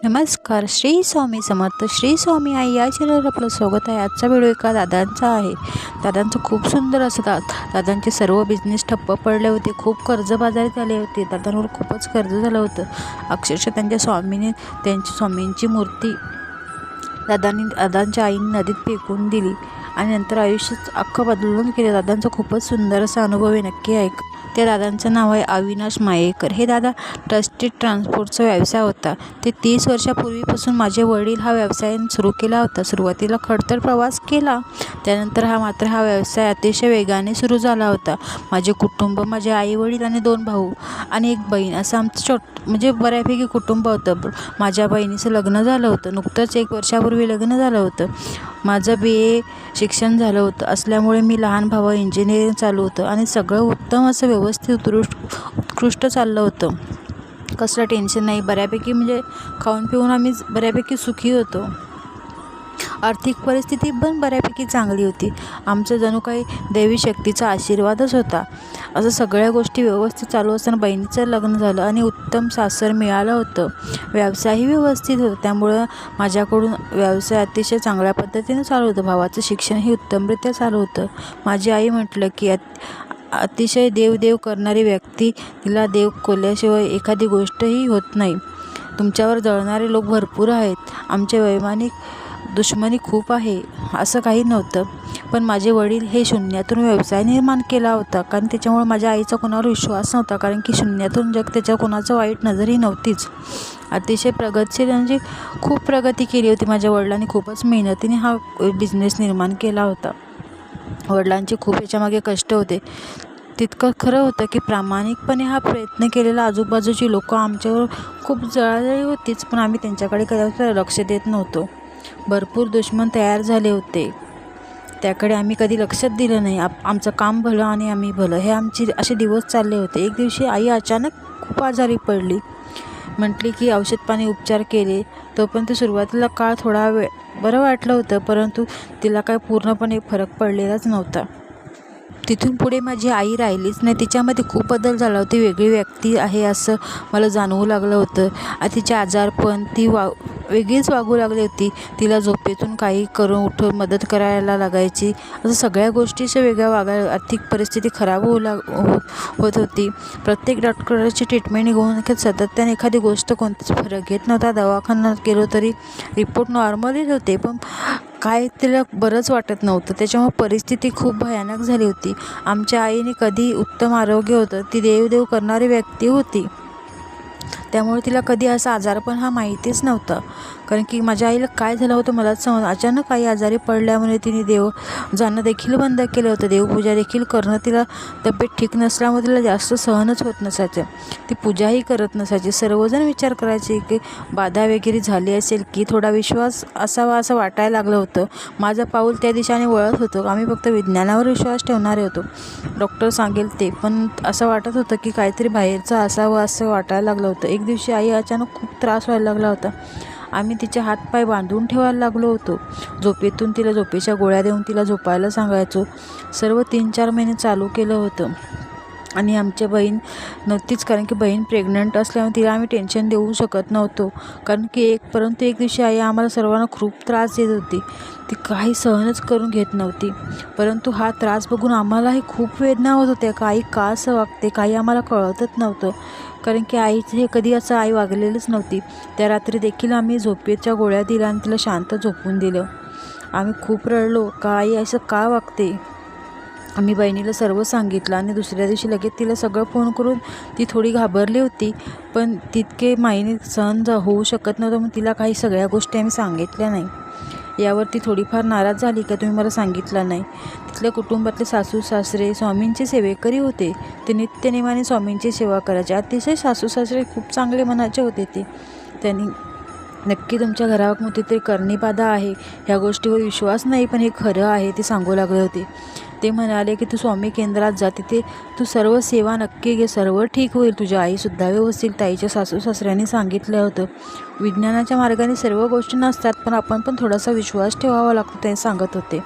नमस्कार. श्री स्वामी समर्थ. श्री स्वामी आई या चॅनलवर आपलं स्वागत आहे. आजचा व्हिडिओ एका दादांचा आहे. दादांचं खूप सुंदर असं दादांचे सर्व बिझनेस ठप्प पडले होते. खूप कर्जबाजारीत आले होते. दादांवर खूपच कर्ज झालं होतं. अक्षरशः त्यांच्या स्वामींची मूर्ती दादांच्या आईने नदीत फेकून दिली आणि नंतर आयुष्यात अख्खं बदलून केलं. दादांचा खूपच सुंदर असा अनुभव आहे. नक्की ऐक. त्या दादांचं नाव आहे अविनाश मायेकर. हे दादा ट्रस्टेड ट्रान्सपोर्टचा व्यवसाय होता. ते 30 वर्षापूर्वीपासून माझे वडील हा व्यवसाय सुरू केला होता. सुरुवातीला खडतर प्रवास केला, त्यानंतर हा व्यवसाय अतिशय वेगाने सुरू झाला होता. माझे कुटुंब, माझे आई वडील आणि 2 भाऊ आणि 1 बहीण असं आमचं म्हणजे बऱ्यापैकी कुटुंब होतं. माझ्या बहिणीचं लग्न झालं होतं. नुकतंच 1 वर्षापूर्वी लग्न झालं होतं. माझं BA शिक्षण झालं होतं असल्यामुळे मी लहान भाऊ इंजिनिअरिंग चालू होतं आणि सगळं उत्तम असं व्यवस्थित उत्कृष्ट चाललं होतं. कसलं टेन्शन नाही. बऱ्यापैकी म्हणजे खाऊन पिऊन आम्ही बऱ्यापैकी सुखी होतो. आर्थिक परिस्थिती पण बऱ्यापैकी चांगली होती. आमचं जणू काही दैवी शक्तीचा आशीर्वादच होता. असं सगळ्या गोष्टी व्यवस्थित चालू असताना बहिणीचं लग्न झालं आणि उत्तम सासर मिळालं होतं. व्यवसायही व्यवस्थित होता, त्यामुळं माझ्याकडून व्यवसाय अतिशय चांगल्या पद्धतीने चालू होतं. भावाचं शिक्षणही उत्तमरित्या चालू होतं. माझी आई म्हटलं की अतिशय देव करणारी व्यक्ती, तिला देव कोल्ल्याशिवाय एखादी गोष्टही होत नाही. तुमच्यावर जळणारे लोक भरपूर आहेत. आमचे वैमानिक दुश्मनी खूप आहे असं काही नव्हतं, पण माझे वडील हे शून्यातून व्यवसाय निर्माण केला होता. कारण त्याच्यामुळे माझ्या आईचा कोणावर विश्वास नव्हता, कारण की शून्यातून जग त्याच्या कोणाचं वाईट नजरही नव्हतीच. अतिशय प्रगतशील म्हणजे खूप प्रगती केली होती. माझ्या वडिलांनी खूपच मेहनतीने हा बिझनेस निर्माण केला होता. वडिलांचे खूप याच्यामागे कष्ट होते. तितकं खरं होतं की प्रामाणिकपणे हा प्रयत्न केलेला आजूबाजूची लोकं आमच्यावर खूप जळाजळी होतीच, पण आम्ही त्यांच्याकडे कधी लक्ष देत नव्हतो. भरपूर दुश्मन तयार झाले होते, त्याकडे आम्ही कधी लक्षात दिलं नाही. आमचं काम भलं आणि आम्ही भलं, हे आमचे असे दिवस चालले होते. एक दिवशी आई अचानक खूप आजारी पडली. म्हटली की औषध पाणी उपचार केले. तोपर्यंत सुरुवातीला काळ थोडा वेळ बरं वाटलं होतं, परंतु तिला काय पूर्णपणे फरक पडलेलाच नव्हता. तिथून पुढे माझी आई राहिलीच नाही. तिच्यामध्ये खूप बदल झाला होता. ती वेगळी व्यक्ती आहे असं मला जाणवू लागलं होतं. तिचे आजारपण ती वेगळीच वागू लागली होती. तिला झोपेतून काही करून उठून मदत करायला लागायची. असं सगळ्या गोष्टीच्या वेगळ्या वागायला. आर्थिक परिस्थिती खराब होत होती. प्रत्येक डॉक्टरची ट्रीटमेंट घेऊन सातत्याने एखादी गोष्ट कोणतीच फरक घेत नव्हता. दवाखान्यात गेलो तरी रिपोर्ट नॉर्मलच होते, पण काय तिला बरंच वाटत नव्हतं. त्याच्यामुळे परिस्थिती खूप भयानक झाली होती. आमच्या आईने कधी उत्तम आरोग्य होतं. ती देव करणारी व्यक्ती होती, त्यामुळे तिला कधी असा आजारपण हा माहितीच नव्हता. कारण की माझ्या आईला काय झालं होतं मलाच समज. अचानक आई आजारी पडल्यामुळे तिने देव जाणं देखील बंद केलं होतं. देवपूजा देखील करणं तिला तब्येत ठीक नसल्यामुळे तिला जास्त सहनच होत नसायचं. ती पूजाही करत नसायची. सर्वजण विचार करायचे की बाधा वगैरे झाली असेल, की थोडा विश्वास असावा असं वाटायला लागलं होतं. माझं पाऊल त्या दिशेने वळत होतं. आम्ही फक्त विज्ञानावर विश्वास ठेवणारे होतो. डॉक्टर सांगेल ते, पण असं वाटत होतं की काहीतरी बाहेरचं असावं असं वाटायला लागलं होतं. एक दिवशी आई अचानक खूप त्रास व्हायला लागला होता. आम्ही तिचे हातपाय बांधून ठेवायला लागलो होतो. झोपेतून तिला झोपेच्या गोळ्या देऊन तिला झोपायला सांगायचो. सर्व 3-4 महिने चालू केलं होतं. आणि आमची बहीण नव्हतीच, कारण की बहीण प्रेग्नंट असल्यामुळे तिला आम्ही टेन्शन देऊ शकत नव्हतो. कारण की परंतु एक दिवशी आई आम्हाला सर्वांना खूप त्रास देत होती. ती काही सहनच करून घेत नव्हती. परंतु हा त्रास बघून आम्हालाही खूप वेदना होत होत्या. आई का असं वागते, काही आम्हाला कळतच नव्हतं. कारण की आईचं हे कधी असं आई वागलेलीच नव्हती. त्या रात्री देखील आम्ही झोपेच्या गोळ्या दिल्या आणि तिला शांत झोपून दिलं. आम्ही खूप रडलो, का आई असं का वागते. आम्ही बहिणीला सर्व सांगितलं आणि दुसऱ्या दिवशी लगेच तिला सगळं फोन करून ती थोडी घाबरली होती, पण तितके माईने सहन होऊ शकत नव्हतं, मग तिला काही सगळ्या गोष्टी आम्ही सांगितल्या नाही. यावर ती थोडीफार नाराज झाली का तुम्ही मला सांगितलं नाही. तिथल्या कुटुंबातले सासू सासरे स्वामींचे सेवेकरी होते. ते नित्यनेमाने स्वामींची सेवा करायचे. अतिशय सासू सासरे खूप चांगले मनाचे होते. त्यांनी नक्की तुमच्या घरामध्ये ते करणी बाधा आहे, ह्या गोष्टीवर विश्वास नाही, पण हे खरं आहे ते सांगू लागले होते. ते म्हणाले की तू स्वामी केंद्रात जा, तिथे तू सर्व सेवा नक्की घे, सर्व ठीक होईल. तुझ्या आईसुद्धा व्यवस्थित. ताईच्या सासू सासऱ्यांनी सांगितलं होतं. विज्ञानाच्या मार्गाने सर्व गोष्टी नसतात, पण आपण पण थोडासा विश्वास ठेवावा लागतो, ते सांगत होते.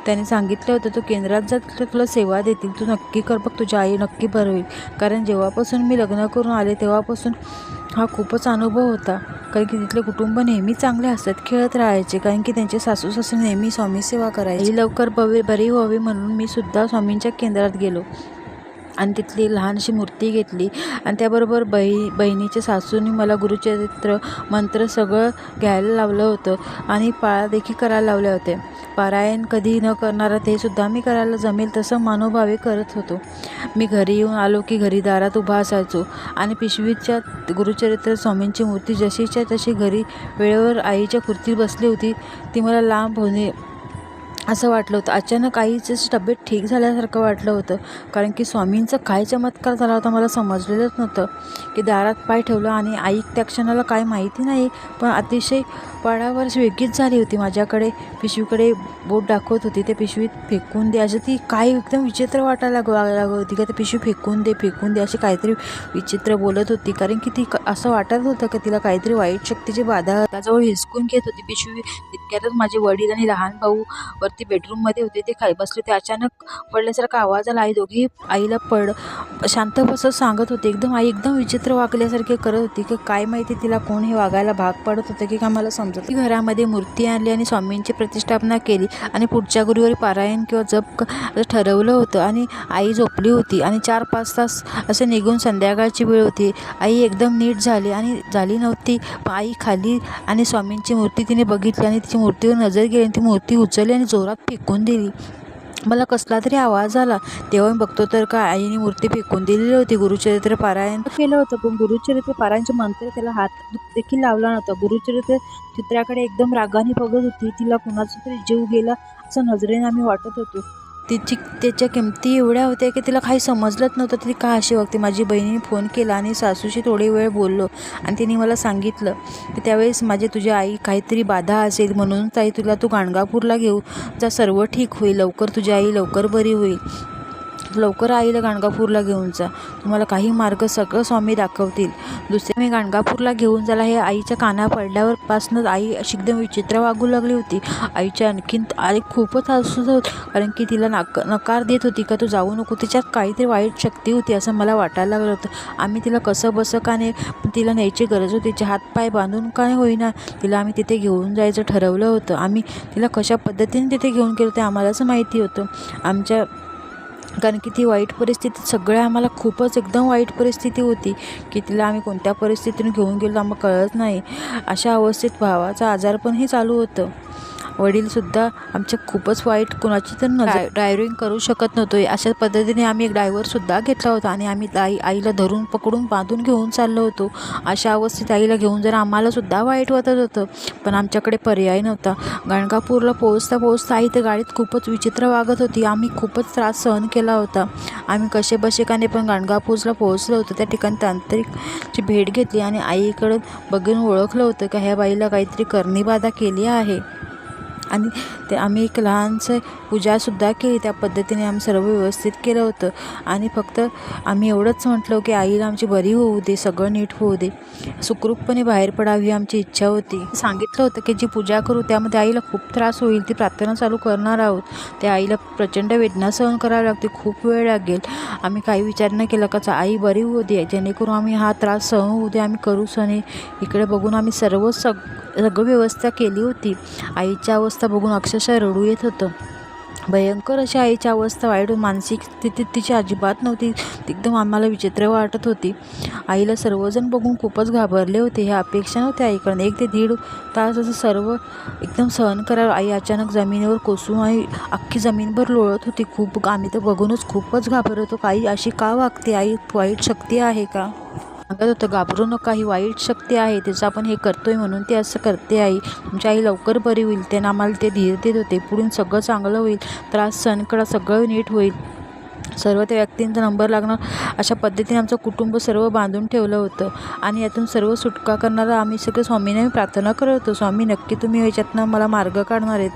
त्याने सांगितलं होतं तू केंद्रात जा, तुला सेवा देतील, तू नक्की कर, बघ तुझ्या आई नक्की बरं होईल. कारण जेव्हापासून मी लग्न करून आले तेव्हापासून हा खूपच अनुभव होता, कारण की तिथले कुटुंब नेहमी चांगले हसत खेळत राहायचे, कारण की त्यांचे सासू सासरे नेहमी स्वामी सेवा करायचे. आई लवकर बरी व्हावी म्हणून मी सुद्धा स्वामींच्या केंद्रात गेलो आणि तिथली लहानशी मूर्ती घेतली आणि त्याबरोबर बहिणीच्या सासूने मला गुरुचरित्र मंत्र सगळं घ्यायला लावलं होतं आणि पाळा देखील करायला लावले होते. पारायण कधी न करणारा ते सुद्धा मी करायला जमेल तसं मनोभावे करत होतो. मी घरी येऊन आलो की घरी दारात उभा असायचो आणि पिशवीच्या गुरुचरित्र स्वामींची मूर्ती जशीच्या तशी घरी वेळेवर आईच्या खुर्चीत बसली होती. ती मला लांब होणे असं वाटलं होतं. अचानक आईचं तब्येत ठीक झाल्यासारखं वाटलं होतं, कारण की स्वामींचा काय चमत्कार झाला होता मला समजलेलंच नव्हतं. की दारात पाय ठेवलं आणि आई त्या क्षणाला काय माहिती नाही, पण अतिशय पळावर वेगळीच झाली होती. माझ्याकडे पिशवीकडे बोट दाखवत होती. ते पिशवीत फेकून दे असं ती काय एकदम विचित्र वाटायला लागत होती का ते पिशवी फेकून दे अशी काहीतरी विचित्र बोलत होती, कारण की ती असं वाटत होतं की तिला काहीतरी वाईट शक्तीची बाधा त्याजवळ हिसकून घेत होती पिशवी. तितक्यातच माझे वडील आणि लहान भाऊ वरती बेडरूममध्ये होते. ते खाली बसले होते. अचानक पडल्यासारखा आवाज आला. आई दोघी आईला शांत बसत सांगत होते. आई एकदम विचित्र वागल्यासारखे करत होती की काय माहिती तिला कोण हे वागायला भाग पडत होतं की काय मला समजत. घरामध्ये मूर्ती आणली आणि स्वामींची प्रतिष्ठापना केली आणि पुढच्या गुरुवारी पारायण किंवा जप ठरवलं होतं आणि आई झोपली होती आणि 4-5 तास असे निघून संध्याकाळची वेळ होती. आई एकदम नीट झाली नव्हती, पण आई खाली आणि स्वामींची मूर्ती तिने बघितली आणि तिची मूर्तीवर नजर गेली आणि ती मूर्ती उचलली आणि जोरात फेकून दिली. मला कसला तरी आवाज आला. तेव्हा मी बघतो तर का आईने मूर्ती फेकून दिलेली होती. गुरुचरित्र पारायण केलं होतं, पण गुरुचरित्र पारायणचे मंत्र त्याला हात देखील लावला नव्हता. गुरुचरित्र चित्राकडे एकदम रागाने बघत होती. तिला कुणाचा तरी जीव गेला असं नजरेने आम्ही वाटत होतो. त्याच्या किमती एवढ्या होत्या की तिला काही समजलंच नव्हतं ती का अशी वागते. माझी बहिणीने फोन केला आणि सासूशी थोडी वेळ बोललो आणि तिने मला सांगितलं की त्यावेळेस तुझ्या आई काहीतरी बाधा असेल, म्हणून ताई तू गाणगापूरला घेऊ जा, सर्व ठीक होईल, लवकर तुझी आई लवकर बरी होईल. लवकर आईला गाणगापूरला घेऊन जा, तुम्हाला काही मार्ग सगळं स्वामी दाखवतील. दुसरे मी गाणगापूरला घेऊन जायला हे आईच्या काना पडल्यावर पासूनच आई अशी एकदम विचित्र वागू लागली होती. आईच्या आणखीन आई खूपच हसत होत, कारण की तिला नकार देत होती का तू जाऊ नको, तिच्यात काहीतरी वाईट शक्ती होती असं मला वाटायला लागलं होतं. आम्ही तिला कसं बसं का नाही, पण तिला न्यायची गरज होती. तिचे हातपाय बांधून काय होईना तिला आम्ही तिथे घेऊन जायचं ठरवलं होतं. आम्ही तिला कशा पद्धतीने तिथे घेऊन गेलो ते आम्हालाच माहिती होतं. कारण की ती वाईट परिस्थिती सगळ्या आम्हाला खूपच एकदम वाईट परिस्थिती होती की तिला आम्ही कोणत्या परिस्थितीतून घेऊन गेलो आम्हाला कळत नाही. अशा अवस्थेत भावाचा आजारपणही चालू होतं. वडीलसुद्धा आमच्या खूपच वाईट, कुणाची तर ड्रायव्हिंग करू शकत नव्हतो. अशा पद्धतीने आम्ही एक ड्रायव्हरसुद्धा घेतला होता आणि आम्ही आईला धरून पकडून बांधून घेऊन चाललो होतो. अशा अवस्थेत आईला घेऊन जर आम्हालासुद्धा वाईट वाटत होतं, पण आमच्याकडे पर्याय नव्हता. गाणगापूरला पोहोचता आई तर गाडीत खूपच विचित्र वागत होती. आम्ही खूपच त्रास सहन केला होता. आम्ही कसेबसेकाने पण गाणगापूरला पोहोचलो होतो. त्या ठिकाणी तांत्रिकची भेट घेतली आणि आईकडं बघून ओळखलं होतं का ह्या बाईला काहीतरी करणीबाधा केली आहे आणि ते आम्ही एक लहानसं पूजासुद्धा केली. त्या पद्धतीने आम्ही सर्व व्यवस्थित केलं होतं आणि फक्त आम्ही एवढंच म्हटलं की आईला आमची बरी होऊ दे, सगळं नीट होऊ दे, सुखरूपपणे बाहेर पडावी आमची इच्छा होती. सांगितलं होतं की जी पूजा करू त्यामध्ये आईला खूप त्रास होईल, ती प्रार्थना चालू करणार आहोत, त्या आईला प्रचंड वेदना सहन करावी लागते, खूप वेळ लागेल. आम्ही काही विचार न केला का आई बरी होऊ दे, जेणेकरून आम्ही हा त्रास सहन होऊ दे, आम्ही करू सण. इकडे बघून आम्ही सगळं व्यवस्था केली होती. आईची अवस्था बघून अक्षरशः रडू येत होतं. भयंकर अशी आईची अवस्था वाईट, मानसिक स्थितीत तिची अजिबात नव्हती. एकदम आम्हाला विचित्र वाटत होती. आईला सर्वजण बघून खूपच घाबरले होते. ह्या अपेक्षा नव्हत्या आईकडनं. 1 ते 1.5 तास असं सर्व एकदम सहन करावं. आई अचानक जमिनीवर कोसळून आई अख्खी जमीनभर लोळत होती. आम्ही तर बघूनच खूपच घाबरत होतो. आई अशी का वागते, आई वाईट शक्ती आहे का. सांगत होतं घाबरू नका, ही वाईट शक्ती आहे, त्याचं आपण हे करतोय म्हणून ती असं करते. आई तुमची आई लवकर बरी होईल. त्यानं आम्हाला ते धीर देत होते. पुढून सगळं चांगलं होईल, त्रास सहन करा, सगळं नीट होईल, सर्व त्या व्यक्तींचा नंबर लागणार. अशा पद्धतीने आमचं कुटुंब सर्व बांधून ठेवलं होतं आणि यातून सर्व सुटका करणारा आम्ही सगळे स्वामींना प्रार्थना करत होतो. स्वामी नक्की तुम्ही ह्याच्यातनं मला मार्ग काढणार आहेत.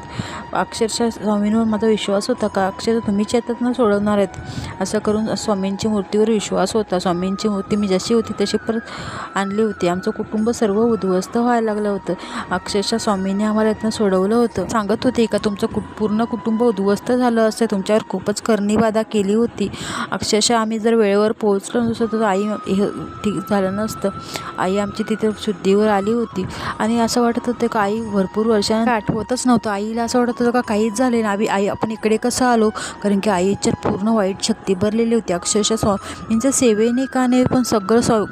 अक्षरशः स्वामींवर माझा विश्वास होता का अक्षरशः तुम्हीच याच्यातनं सोडवणार आहेत. असं करून स्वामींची मूर्तीवर विश्वास होता. स्वामींची मूर्ती मी जशी होती तशी परत आणली होती. आमचं कुटुंब सर्व उद्ध्वस्त व्हायला लागलं होतं. अक्षरशः स्वामींनी आम्हाला यातनं सोडवलं होतं. सांगत होते का तुमचं पूर्ण कुटुंब उद्ध्वस्त झालं असतं, तुमच्यावर खूपच करणीबाधा केली होती. होती. अक्षरशः आम्ही जर वेळेवर पोहोचलो नसतो तर आई हे ठीक झालं नसतं. आई आमची तिथे शुद्धीवर आली होती आणि असं वाटत होतं का आई भरपूर वर्षांना आठवतच नव्हतं. आईला असं वाटत होतं का काहीच झाले ना, आई आपण इकडे कसं आलो, कारण की आई याच्यात पूर्ण वाईट शक्ती भरलेली होती. अक्षरशः स्वामींच्या सेवेने का नाही पण सगळं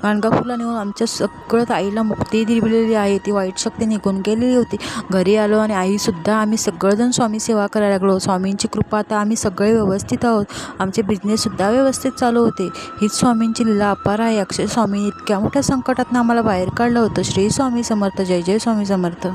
गाणगापूरला नेऊन आमच्या सगळं आईला मुक्ती दिलेली आहे. ती वाईट शक्ती निघून गेलेली होती. घरी आलो आणि आईसुद्धा आम्ही सगळेजण स्वामी सेवा करायला लागलो. स्वामींची कृपा, आता आम्ही सगळे व्यवस्थित आहोत. आमचे बिझनेससुद्धा व्यवस्थित चालू होते. हीच स्वामींची लीला अपार आहे. अक्षर स्वामींनी इतक्या मोठ्या संकटातून आम्हाला बाहेर काढलं होतं. श्री स्वामी समर्थ. जय जय स्वामी समर्थ.